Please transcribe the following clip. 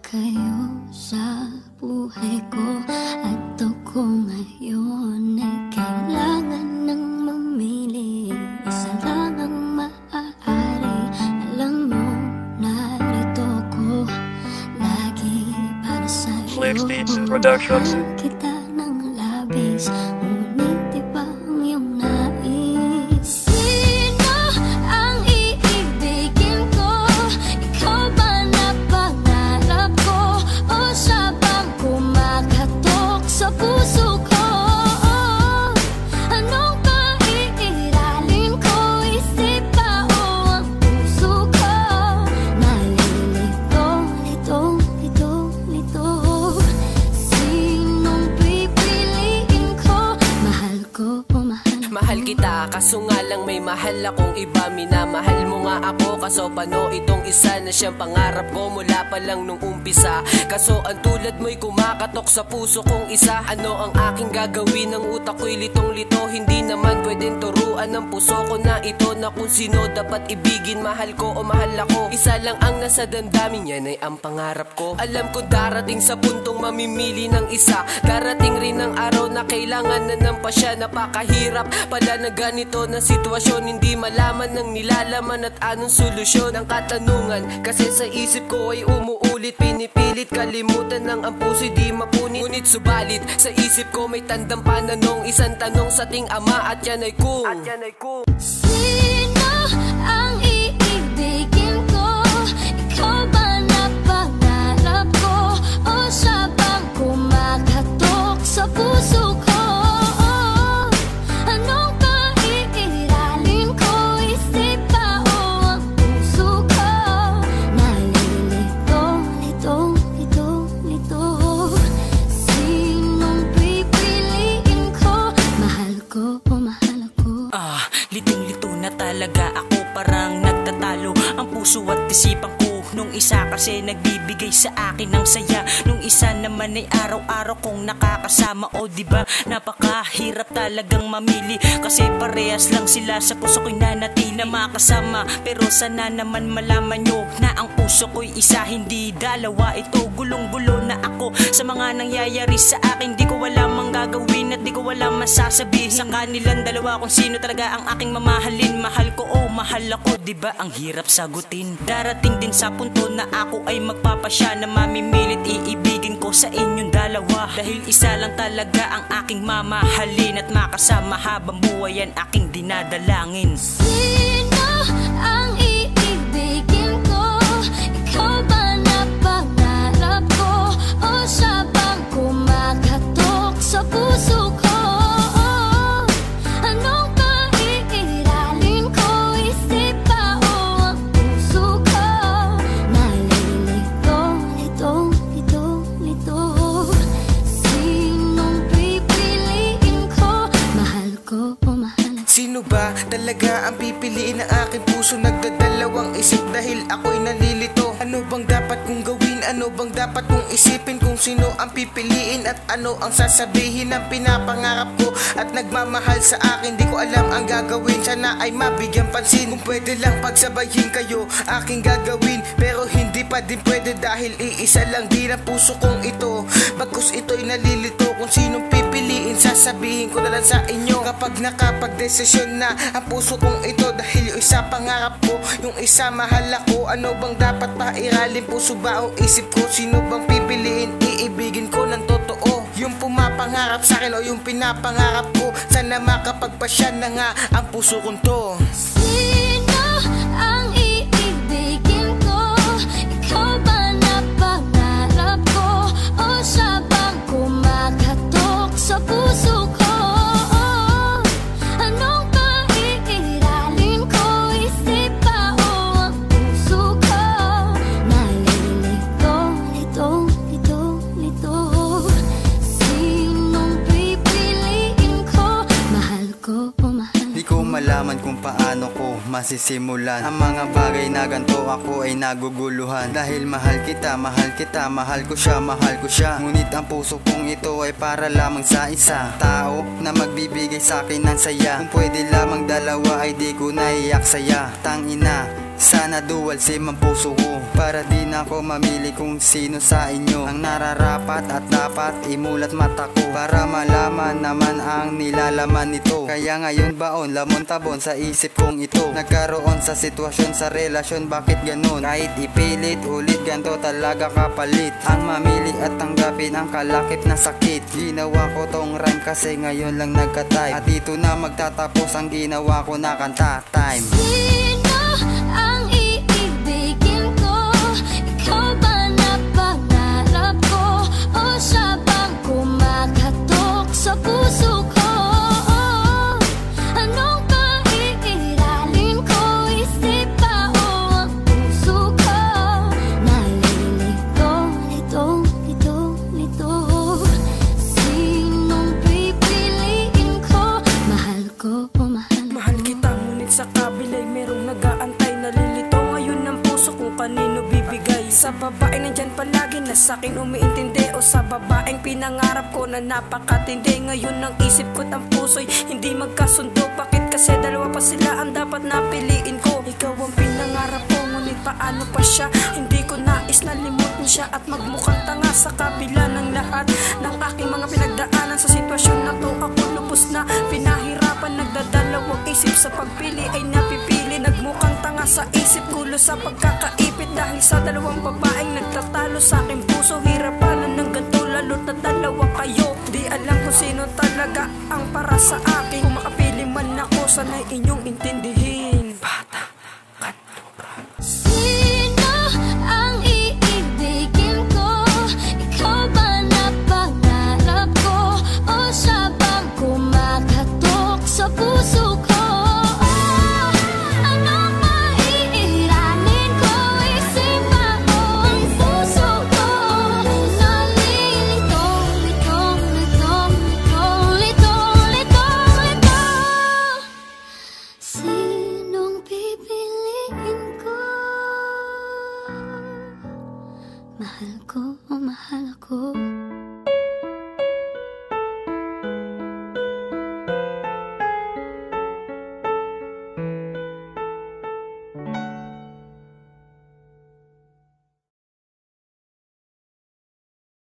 kayo sa buhay ko at ako ngayon ay kailangan ng mamili. Isa lang ang maaari. Alam mo, narito ko lagi para sa'yo. Mahal kita ng labis, ngunit di ba ang iyong nais? Sino ang iibigin ko? Ikaw ba na pangarap ko? O siya bang kumakatok sa puso ko? Anong paiiralin ko? Isip ba o ang puso ko? Nalilito, lito, lito, lito. Sinong pipiliin ko? Mahal ko o mahal ko? Mahal kita, kaso nga lang may mahal akong iba. Minamahal mo nga ako, kaso paano itong isa na siyang pangarap ko mula pa lang nung umpisa. Kaso ang tulad mo'y kumakatok sa puso kong isa. Ano ang aking gagawin? Ang utak ko'y litong-lito. Hindi naman pwedeng turuan ng puso ko na ito, na kung sino dapat ibigin, mahal ko o mahal ako. Isa lang ang nasa damdamin, yan ay ang pangarap ko. Alam ko darating sa puntong mamimili ng isa. Darating rin ang araw na kailangan na ng pasya. Napakahirap pala na ganito na sitwasyon, hindi malaman ng nilalaman at anong solusyon ang katanungan. Kasi sa isip ko ay umuulit, pinipilit kalimutan ng ang puso'y di mapunit. Ngunit subalit sa isip ko may tandang pananong, isang tanong sa ting ama at yan ay kung sino ang iibigin ko? Ikaw ba na pangarap ko? O siya bang kumakatok sa puso ko? Anong paiiralin ko? Isip ba o ang puso ko? Nalilito, lito, lito, lito. Sinong pipiliin ko? Mahal ko o mahal ako? Litong-lito na talaga ako, parang nagtatalo ang puso at isipan ko. Nung isa kasi nagbibigay sa akin ng saya, nung isa naman ay araw-araw kong nakakasama. O diba, napakahirap talagang mamili, kasi parehas lang sila sa puso ko'y nanatili na makasama. Pero sana naman malaman nyo na ang puso ko'y isa, hindi dalawa. Ito gulong-gulo na ako sa mga nangyayari sa akin. Di ko alam ang gagawin at di ko alam masasabihin sa kanilang dalawa kung sino talaga ang aking mamahalin. Mahal ko o mahal ako, diba ang hirap sagutin. Darating din sa punto na ako ay magpapasya na mamimilit iibigin ko sa inyong dalawa. Dahil isa lang talaga ang aking mamahalin at makasama habang buhay yan aking dinadalangin. Sino ang iibigin ko? Ikaw ba na pangarap ko? O siya bang kumakatok sa puso ko? Anong paiiralin ko? Isip ba o ang puso ko? Nalilito, lito, lito, lito. Sinong pipiliin ko? Mahal ko o mahal ako? Sino ba talaga ang pipiliin ng aking puso? Nagdadalawang isip dahil ako'y nalilito. Ano bang dapat kong gawin? Ano bang dapat kong isipin? Kung sino ang pipiliin at ano ang sasabihin ng pinapangarap ko at nagmamahal sa akin. Di ko alam ang gagawin, sana ay mabigyan pansin. Kung pwede lang pagsabayin kayo, aking gagawin. Pero hindi pa din pwede dahil iisa lang din ang puso kong ito. Bagkus ito'y nalilito, kung sinong pipiliin sasabihin ko na lang sa inyo kapag nakapagdesisyon na ang puso kong ito. Dahil yung isa pangarap ko, yung isa mahal ako. Ano bang dapat pairalin? Puso ba o isip ko? Sino bang pipiliin? Iibigin ko ng totoo yung pumapangarap sa akin o yung pinapangarap ko. Sana makapagpasya na nga ang puso kong to. Sino ang iibigin ko? Ikaw ba na pangarap ko? O siya bang kumakatok sa puso ko? Anong paiiralin ko? Isip ba o ang puso ko? Nalilito, lito, lito, lito. Sinong pipiliin ko? Mahal ko o mahal Di ko malaman kung paano ko masisimulan ang mga bagay na ganito. Ako ay naguguluhan dahil mahal kita, mahal kita, mahal ko siya, mahal ko siya. Ngunit ang puso kong ito ay para lamang sa isa tao na magbibigay sa akin ng saya. Kung pwede lamang dalawa ay di ko naiyak saya. Tangina, Sana dual SIM ang puso ko, para di na ako mamili kung sino sa inyo ang nararapat at dapat imulat mata ko, para malaman naman ang nilalaman nito. Kaya ngayon baon, lamon tabon sa isip kong ito. Nagkaroon sa sitwasyon sa relasyon, bakit ganun? Kahit ipilit ulit, ganto talaga kapalit ang mamili at tanggapin ang kalakip na sakit. Ginawa ko tong rhyme kasi ngayon lang nagka-type, at dito na magtatapos ang ginawa ko na kanta. Time. Sino ang iibigin ko? Ikaw ba na pangarap ko? O siya bang kumakatok sa puso ko? Anong paiiralin ko? Isip ba o ang puso ko? Nalilito, lito. Sinong pipiliin ko? Mahal ko o mahal ko? Mahal kita ngunit sa kabila'y merong nag-aantay. Nalilito ngayon ng puso kung kanino bibigay. Sa babaeng nandyan palagi na sa'kin umiintindi, o sa babaeng pinangarap ko na napakatindi. Ngayon ang isip ko't ang puso'y hindi magkasundo. Bakit kasi dalawa pa sila ang dapat napiliin ko? Ikaw ang pinangarap ko, ngunit paano pa siya? Hindi ko nais na limutin siya at magmukhang tanga sa kabila ng lahat ng aking mga pinagdaanan. Sa sitwasyon na to ako lubos na pinahirapan. Nagdadalawang isip sa pagpili ay napipili. Nagmukhang tanga sa isip, gulo sa pagkakaipit dahil sa dalawang babaeng nagtatalo sa aking puso. Hirapan ng ganito lalo't na dalawa kayo. Di alam kung sino talaga ang para sa akin. Kung makapili man ako, sana'y inyong intindihin. Bata Kadura. Sino ang iibigin ko? Ikaw ba na pangarap ko? O siya bang kumakatok sa puso ko? Anong maiiralin ko? Isip ba o ang puso ko? Nalilito. Sinong pipiliin ko? Mahal ko o mahal ko?